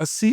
80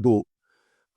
2,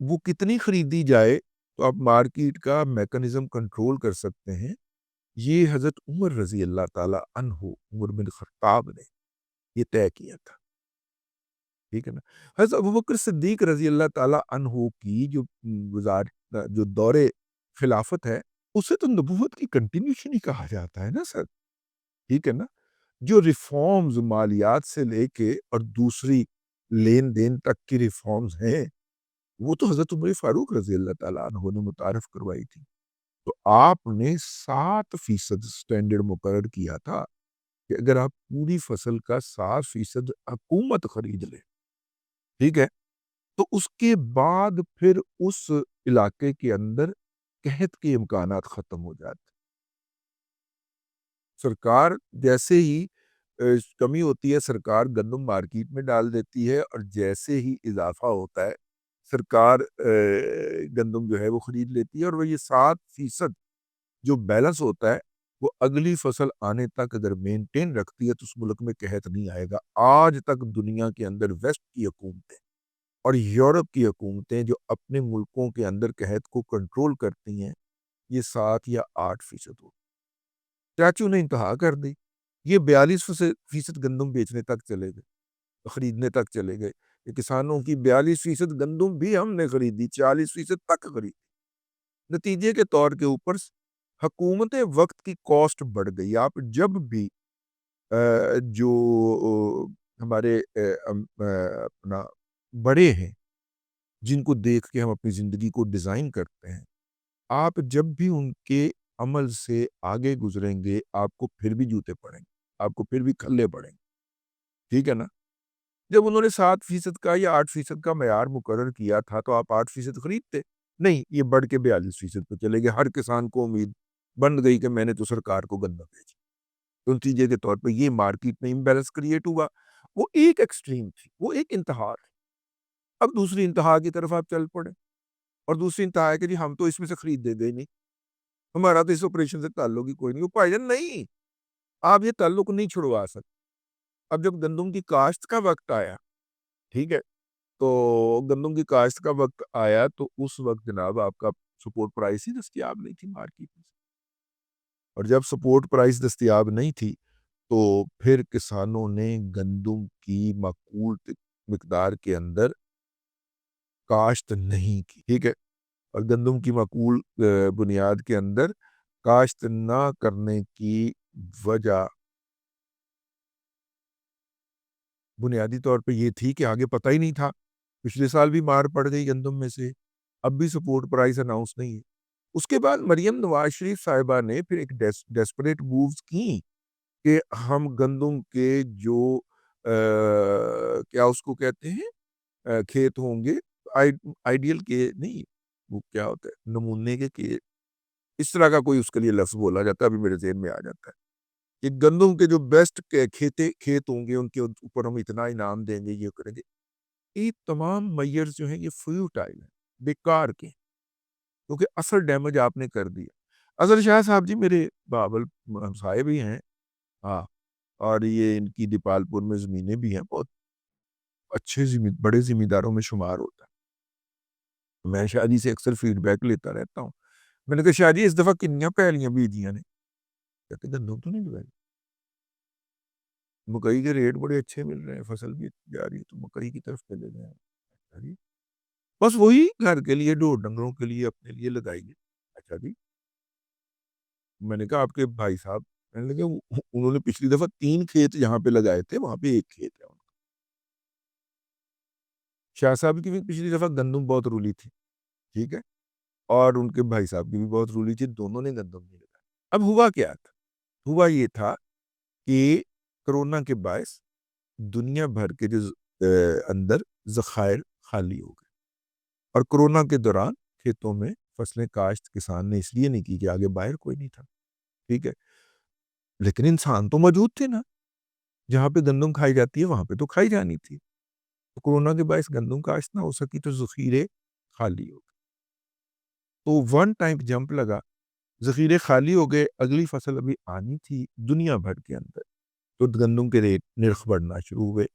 وہ کتنی خریدی جائے تو آپ مارکیٹ کا میکنزم کنٹرول کر سکتے ہیں. یہ حضرت عمر رضی اللہ تعالیٰ عنہ، عمر بن خطاب نے یہ طے کیا تھا. ٹھیک ہے نا. حضرت ابوبکر صدیق رضی اللہ تعالیٰ عنہ کی جو جو دور خلافت ہے، اسے تو نبوت کی کنٹینیوشن ہی کہا جاتا ہے نا سر. ٹھیک ہے نا. جو ریفارمز مالیات سے لے کے اور دوسری لین دین تک کی ریفارمز ہیں، وہ تو حضرت عمر فاروق رضی اللہ تعالیٰ عنہ نے متعارف کروائی تھی. تو آپ نے 7% سٹینڈرڈ مقرر کیا تھا کہ اگر آپ پوری فصل کا 7% حکومت خرید لے، ٹھیک ہے، تو اس کے بعد پھر اس علاقے کے اندر قحط کے امکانات ختم ہو جاتے. سرکار جیسے ہی کمی ہوتی ہے، سرکار گندم مارکیٹ میں ڈال دیتی ہے، اور جیسے ہی اضافہ ہوتا ہے سرکار گندم جو ہے وہ خرید لیتی ہے، اور وہ یہ 7% جو بیلنس ہوتا ہے وہ اگلی فصل آنے تک اگر مینٹین رکھتی ہے تو اس ملک میں قحط نہیں آئے گا. آج تک دنیا کے اندر ویسٹ کی حکومتیں اور یورپ کی حکومتیں جو اپنے ملکوں کے اندر قحط کو کنٹرول کرتی ہیں، یہ 7 یا 8% ہو. چاچو نے انتہا کر دی. یہ 42% گندم بیچنے تک چلے گئے، خریدنے تک چلے گئے. یہ کسانوں کی 42% گندم بھی ہم نے خریدی، 40% تک خریدی. نتیجے کے طور کے اوپر حکومت وقت کی کاسٹ بڑھ گئی. آپ جب بھی جو ہمارے اپنا بڑے ہیں جن کو دیکھ کے ہم اپنی زندگی کو ڈیزائن کرتے ہیں، آپ جب بھی ان کے عمل سے آگے گزریں گے آپ کو پھر بھی جوتے پڑیں گے، آپ کو پھر بھی کھلے پڑیں گے. ٹھیک ہے نا. جب انہوں نے 7% کا یا 8% کا معیار مقرر کیا تھا تو آپ 8% خریدتے نہیں، یہ بڑھ کے 42% پہ چلے گئے. ہر کسان کو امید بن گئی کہ میں نے تو سرکار کو گندم بھیجی. تو نتیجے کے طور پہ یہ مارکیٹ میں امبیلنس کریٹ ہوا. وہ ایک ایکسٹریم تھی، وہ ایک انتہا تھی. اب دوسری انتہا کی طرف آپ چل پڑے، اور دوسری انتہا ہے کہ جی ہم تو اس میں سے خرید دے گئے نہیں، ہمارا تو اس آپریشن سے تعلق ہی کوئی نہیں. وہ بھائی جان نہیں، آپ یہ تعلق نہیں چھڑوا سکتے. اب جب گندم کی کاشت کا وقت آیا، ٹھیک ہے، تو گندم کی کاشت کا وقت آیا تو اس وقت جناب آپ کا سپورٹ پرائس ہی دستیاب نہیں تھی مارکیٹ میں. اور جب سپورٹ پرائس دستیاب نہیں تھی تو پھر کسانوں نے گندم کی معقول مقدار کے اندر کاشت نہیں کی. ٹھیک ہے. اور گندم کی معقول بنیاد کے اندر کاشت نہ کرنے کی وجہ بنیادی طور پہ یہ تھی کہ آگے پتہ ہی نہیں تھا. پچھلے سال بھی مار پڑ گئی گندم میں سے، اب بھی سپورٹ پرائس اناؤنس نہیں ہے. اس کے بعد مریم نواز شریف صاحبہ نے پھر ایک ڈیسپریٹ مووز کی کہ ہم گندم کے جو کیا اس کو کہتے ہیں کھیت ہوں گے، آئیڈیل کے نہیں، وہ کیا ہوتا ہے، نمونے کے اس طرح کا کوئی اس کے لیے لفظ بولا جاتا ہے، ابھی میرے ذہن میں آ جاتا ہے کہ گندم کے جو بیسٹ کھیت ہوں گے ان کے اوپر ہم اتنا انعام دیں گے، یہ کریں گے. یہ تمام میئرز جو ہیں یہ فیوٹائل ہیں، بیکار کے، کیونکہ اصل ڈیمیج آپ نے کر دیا. اظہر شاہ صاحب جی میرے بابل ہمسائے بھی ہیں، ہاں، اور یہ ان کی دیپالپور میں زمینیں بھی ہیں، بہت اچھے بڑے زمینداروں میں شمار ہوتا ہے. میں شاہ جی سے اکثر فیڈ بیک لیتا رہتا ہوں. میں نے کہا شاہ جی اس دفعہ کنیاں پہلیاں بیجیاں نے؟ کہتے گندم تو نہیں لگائی. مکئی کے ریٹ بڑے اچھے مل رہے ہیں، فصل بھی جا رہی ہے، تو مکئی کی طرف چلے گئے ہیں. بس وہی گھر کے لیے، ڈور ڈنگروں کے لیے، اپنے لیے لگائی گے. اچھا جی. میں نے کہا آپ کے بھائی صاحب، میں نے کہا انہوں نے پچھلی دفعہ 3 کھیت جہاں پہ لگائے تھے وہاں پہ 1 کھیت ہے. شاہ صاحب کی بھی پچھلی دفعہ گندم بہت رولی تھی، ٹھیک ہے، اور ان کے بھائی صاحب کی بھی بہت رولی تھی، دونوں نے گندم نہیں لگایا. اب ہوا کیا تھا؟ ہوا یہ تھا کہ کرونا کے باعث دنیا بھر کے جو اندر ذخائر خالی ہو گئے، اور کرونا کے دوران کھیتوں میں فصلیں کاشت کسان نے اس لیے نہیں کی کہ آگے باہر کوئی نہیں تھا. ٹھیک ہے. لیکن انسان تو موجود تھے نا، جہاں پہ گندم کھائی جاتی ہے وہاں پہ تو کھائی جانی تھی. تو کرونا کے باعث گندم کاشت نہ ہو سکی تو ذخیرے خالی ہو گئے. تو ون ٹائم جمپ لگا، ذخیرے خالی ہو گئے. اگلی فصل ابھی آنی تھی دنیا بھر کے اندر، تو گندم کے ریٹ نرخ بڑھنا شروع ہوئے.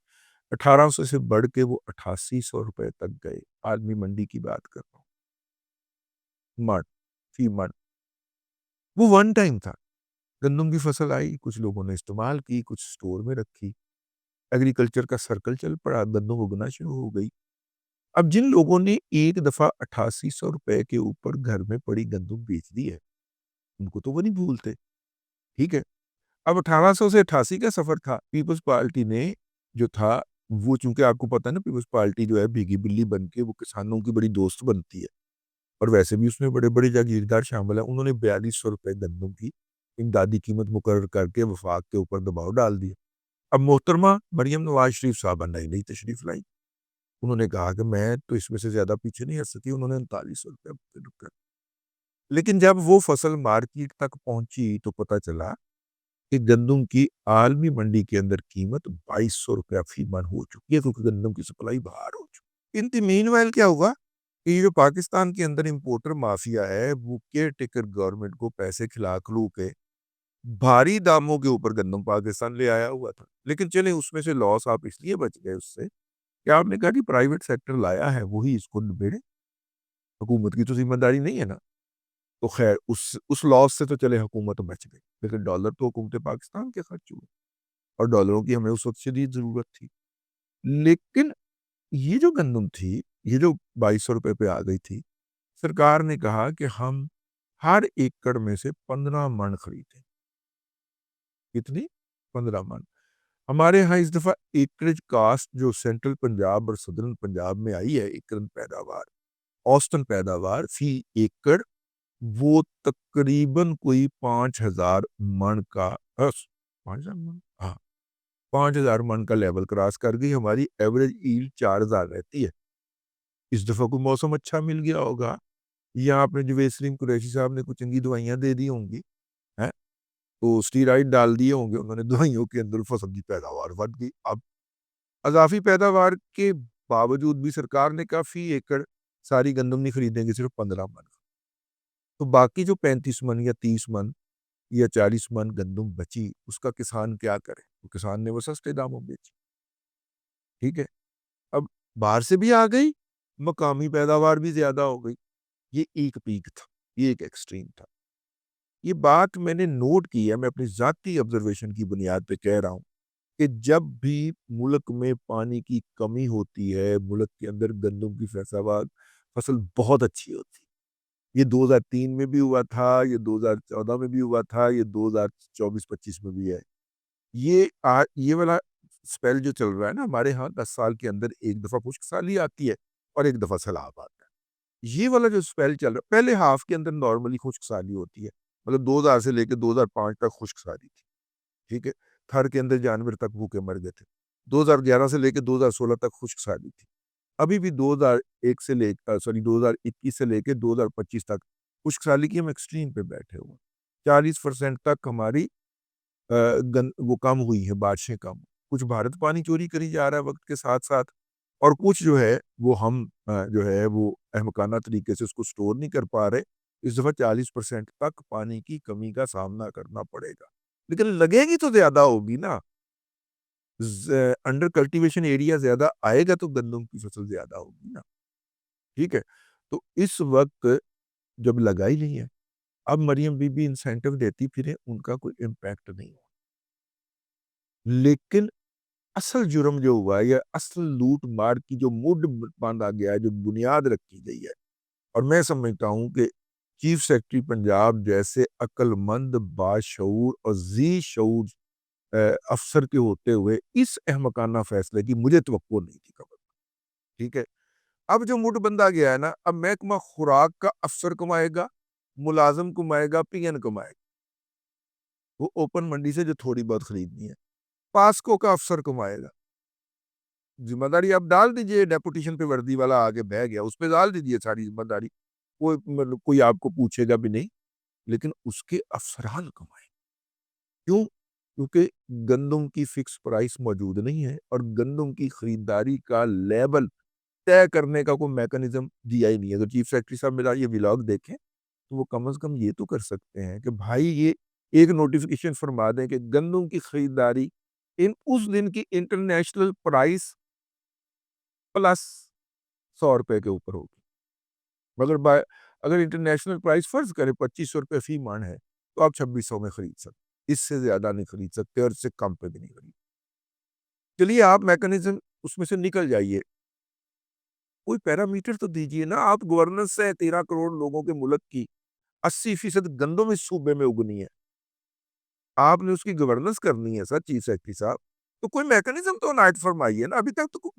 1800 سے بڑھ کے وہ 8800 روپے تک گئے. عالمی منڈی کی بات کر رہا ہوں. من فی من وہ ون ٹائم تھا. گندم کی فصل آئی, کچھ لوگوں نے استعمال کی, کچھ سٹور میں رکھی, ایگریکلچر کا سرکل چل پڑا, گندم اگنا شروع ہو گئی. اب جن لوگوں نے ایک دفعہ 8800 روپے کے اوپر گھر میں پڑی گندم بیچ دی ہے, ان کو تو وہ نہیں بھولتے. ٹھیک ہے, اب 1800 سے 88 کا سفر تھا. پیپلز پارٹی نے جو تھا وہ, چونکہ آپ کو پتا ہے نا پیپلز پارٹی جو ہے بھیگی بلی بن کے وہ کسانوں کی بڑی دوست بنتی ہے, اور ویسے بھی اس میں بڑے بڑے جاگیردار شامل ہیں. انہوں نے 4200 روپے گندم کی امدادی قیمت مقرر کر کے وفاق کے اوپر دباؤ ڈال دیا. اب محترمہ مریم نواز شریف صاحبہ نئی تشریف لائی. انہوں نے کہا کہ میں تو اس میں سے زیادہ پیچھے نہیں ہٹ سکی. انہوں نے 3900 روپے کر. لیکن جب وہ فصل مارکیٹ تک پہنچی تو پتہ چلا کہ گندم کی عالمی منڈی کے اندر قیمت 2200 روپے فی من ہو چکی ہے, کیونکہ گندم کی سپلائی باہر ہو چکی. ان مین وائل کیا ہوا کہ یہ جو پاکستان کے اندر امپورٹر مافیا ہے وہ کیئر ٹیکر گورنمنٹ کو پیسے کھلا کھلو کے بھاری داموں کے اوپر گندم پاکستان لے آیا ہوا تھا. لیکن چلیں اس میں سے لاس آپ اس لیے بچ گئے اس سے کہ آپ نے کہا کہ پرائیویٹ سیکٹر لایا ہے وہی اس کو نبیڑے, حکومت کی تو ذمہ داری نہیں ہے نا. تو خیر اس لاس سے تو چلے حکومت بچ گئی, لیکن ڈالر تو حکومت پاکستان کے خرچ ہوئے, اور ڈالروں کی ہمیں اس وقت شدید ضرورت تھی. لیکن یہ جو گندم تھی, یہ جو 2200 روپے پہ آ گئی تھی, سرکار نے کہا کہ ہم ہر ایکڑ میں سے 15 من خریدیں. کتنی؟ 15 من. ہمارے ہاں اس دفعہ ایکڑج کاسٹ جو سینٹرل پنجاب اور صدرن پنجاب میں آئی ہے, ایکڑ پیداوار, اوسطن پیداوار فی ایکڑ, وہ تقریباً کوئی 5000 من کا 5000 من, ہاں 5000 من کا لیول کراس کر گئی. ہماری ایوریج ایل 4000 رہتی ہے. اس دفعہ کوئی موسم اچھا مل گیا ہوگا, یا آپ نے جوید سلیم قریشی صاحب نے کچھ چنگی دوائیاں دے دی ہوں گی, تو اسٹیرائڈ ڈال دیے ہوں گے انہوں نے دوائیوں کے اندر, فصل کی پیداوار بڑھ گئی. اب اضافی پیداوار کے باوجود بھی سرکار نے کافی ایکڑ ساری گندم نہیں خریدیں گے, صرف 15 من. تو باقی جو 35 من یا 30 من یا 40 من گندم بچی, اس کا کسان کیا کرے؟ تو کسان نے وہ سستے داموں بیچی. ٹھیک ہے, اب باہر سے بھی آ گئی, مقامی پیداوار بھی زیادہ ہو گئی. یہ ایک پیک تھا, یہ ایک ایکسٹریم تھا. یہ بات میں نے نوٹ کی ہے, میں اپنی ذاتی آبزرویشن کی بنیاد پہ کہہ رہا ہوں کہ جب بھی ملک میں پانی کی کمی ہوتی ہے, ملک کے اندر گندم کی فصل بہت اچھی ہوتی ہے. یہ 2003 میں بھی ہوا تھا, یہ 2014 میں بھی ہوا تھا, یہ 2024-25 میں بھی ہے. یہ والا سپیل جو چل رہا ہے نا ہمارے ہاں, 10 سال کے اندر ایک دفعہ خشک سالی آتی ہے اور ایک دفعہ سیلاب آتا ہے. یہ والا جو سپیل چل رہا ہے, پہلے ہاف کے اندر نارملی خشک سالی ہوتی ہے, مطلب 2000 سے لے کے 2005 تک خشک سالی تھی. ٹھیک ہے, تھر کے اندر جانور تک بھوکے مر گئے تھے. 2011 سے لے کے 2016 تک خشک سالی تھی. ابھی بھی 2021 سے لے کے 2025 تک خشک سالی کی ہم ایکسٹریم پہ بیٹھے ہوئے. 40% تک ہماری وہ کم ہوئی ہے, بارشیں کم. کچھ بھارت پانی چوری کری جا رہا ہے وقت کے ساتھ ساتھ, اور کچھ جو ہے وہ ہم جو ہے وہ احمقانہ طریقے سے اس کو سٹور نہیں کر پا رہے. اس دفعہ 40% تک پانی کی کمی کا سامنا کرنا پڑے گا, لیکن لگے گی تو زیادہ ہوگی نا. انڈر کلٹیویشن ایریا زیادہ آئے گا تو گندم کی فصل زیادہ ہوگی نا. ٹھیک ہے, تو اس وقت جب لگائی نہیں ہے, اب مریم بی بی انسینٹیو دیتی پھرے, ان کا کوئی امپیکٹ نہیں ہو. لیکن اصل جرم جو ہوا ہے, یا اصل لوٹ مار کی جو موڈ باندھا گیا ہے, جو بنیاد رکھی گئی ہے, اور میں سمجھتا ہوں کہ چیف سیکرٹری پنجاب جیسے عقل مند, باشعور اور ذی شعور افسر کے ہوتے ہوئے اس احمقانہ فیصلے کی مجھے توقع نہیں تھی قبل. ٹھیک ہے, اب جو موڈ بندھا گیا ہے نا, اب محکمہ خوراک کا افسر کمائے گا, ملازم کمائے گا, پی این کمائے گا, وہ اوپن منڈی سے جو تھوڑی بہت خریدنی ہے. پاسکو کا افسر کمائے گا. ذمہ داری آپ ڈال دیجئے, ڈیپوٹیشن پہ وردی والا آگے بہ گیا, اس پہ ڈال دیجئے ساری ذمہ داری, کوئی آپ کو پوچھے گا بھی نہیں. لیکن اس کے افسران کمائیں. کیوں؟ کیونکہ گندم کی فکس پرائس موجود نہیں ہے, اور گندم کی خریداری کا لیبل طے کرنے کا کوئی میکنزم دیا ہی نہیں ہے. اگر چیف سیکرٹری صاحب میرا یہ ولاگ دیکھیں تو وہ کم از کم یہ تو کر سکتے ہیں کہ بھائی یہ ایک نوٹیفیکیشن فرما دیں کہ گندم کی خریداری اس دن کی انٹرنیشنل پرائس پلس 100 روپے کے اوپر ہوگی. اگر انٹرنیشنل پرائس فرض کرے 2500 روپے فی من ہے تو آپ 2600 میں خرید سکتے، اس سے زیادہ نہیں خرید سکتے اور اس سے کم پہ بھی نہیں خرید. چلیے آپ میکنزم اس میں سے نکل جائیے، کوئی پیرامیٹر تو دیجئے نا. آپ گورننس سے 13 کروڑ لوگوں کے ملک کی 80% گندم اس صوبے میں اگنی ہے، آپ نے اس کی گورننس کرنی ہے سر چیف سیکرٹری صاحب، تو کوئی میکنزم تو عنایت فرمائیے نا. ابھی تک تو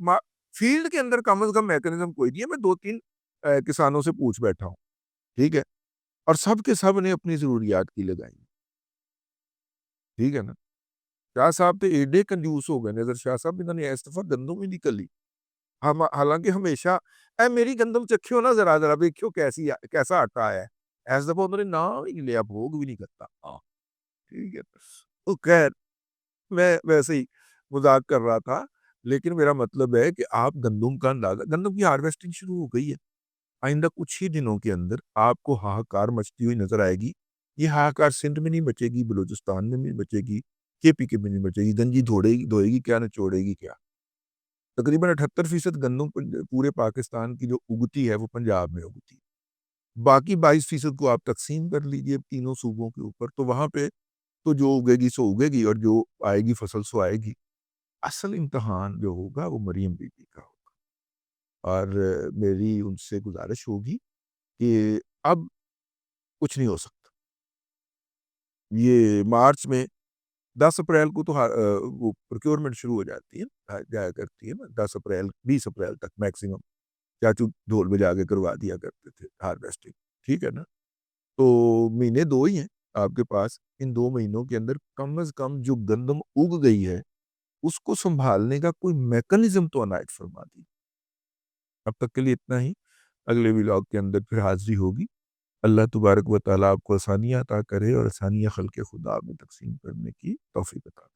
فیلڈ کے اندر کم از کم میکنزم کوئی نہیں ہے. میں 2-3 کسانوں سے پوچھ بیٹھا ہوں، ٹھیک ہے، اور سب کے سب نے اپنی ضروریات کی لگائی، ٹھیک ہے نا. شاہ صاحب تو ایڈے کنجوس ہو گئے، نظر شاہ صاحب انہوں نے اس دفعہ گندم ہی نکل لی. حالانکہ ہمیشہ اے میری گندم چکھیو نا ذرا ذرا دیکھیو کیسا آٹا ہے. اس دفعہ انہوں نے نام ہی لیا، بھوگ بھی نہیں کرتا. ٹھیک ہے، تو خیر میں ویسے ہی مذاق کر رہا تھا، لیکن میرا مطلب ہے کہ آپ گندم کا اندازہ، گندم کی ہارویسٹنگ شروع ہو گئی ہے. آئندہ کچھ ہی دنوں کے اندر آپ کو ہاہکار مچتی ہوئی نظر آئے گی. یہ ہاہکار سندھ میں نہیں بچے گی، بلوچستان میں نہیں بچے گی، کے پی کے میں نہیں بچے گی. گنجی دھوئے گی کیا، نچوڑے گی کیا. تقریباً 78% گندم پورے پاکستان کی جو اگتی ہے وہ پنجاب میں اگتی ہے. باقی 22% کو آپ تقسیم کر لیجئے تینوں صوبوں کے اوپر، تو وہاں پہ تو جو اگے گی سو اگے گی، اور جو آئے گی فصل سو آئے گی. اصل امتحان جو ہوگا وہ مریم بی بی کا ہوگا. اور میری ان سے گزارش ہوگی کہ اب کچھ نہیں ہو سکتا. یہ مارچ میں 10 اپریل کو تو وہ پروکیورمنٹ شروع ہو جاتی ہے، جایا کرتی ہے نا. 10 اپریل 20 اپریل تک میکسیمم چاچو ڈھول بجا کے کروا دیا کرتے تھے ہارویسٹنگ، ٹھیک ہے نا. تو مہینے 2 ہی ہیں آپ کے پاس. ان 2 مہینوں کے اندر کم از کم جو گندم اگ گئی ہے اس کو سنبھالنے کا کوئی میکنزم تو عنایت فرما دی. اب تک کے لیے اتنا ہی. اگلے ولاگ کے اندر پھر حاضری ہوگی. اللہ تبارک و تعالیٰ آپ کو آسانیاں عطا کرے اور آسانیاں خلق خدا میں تقسیم کرنے کی توفیق عطا کرے.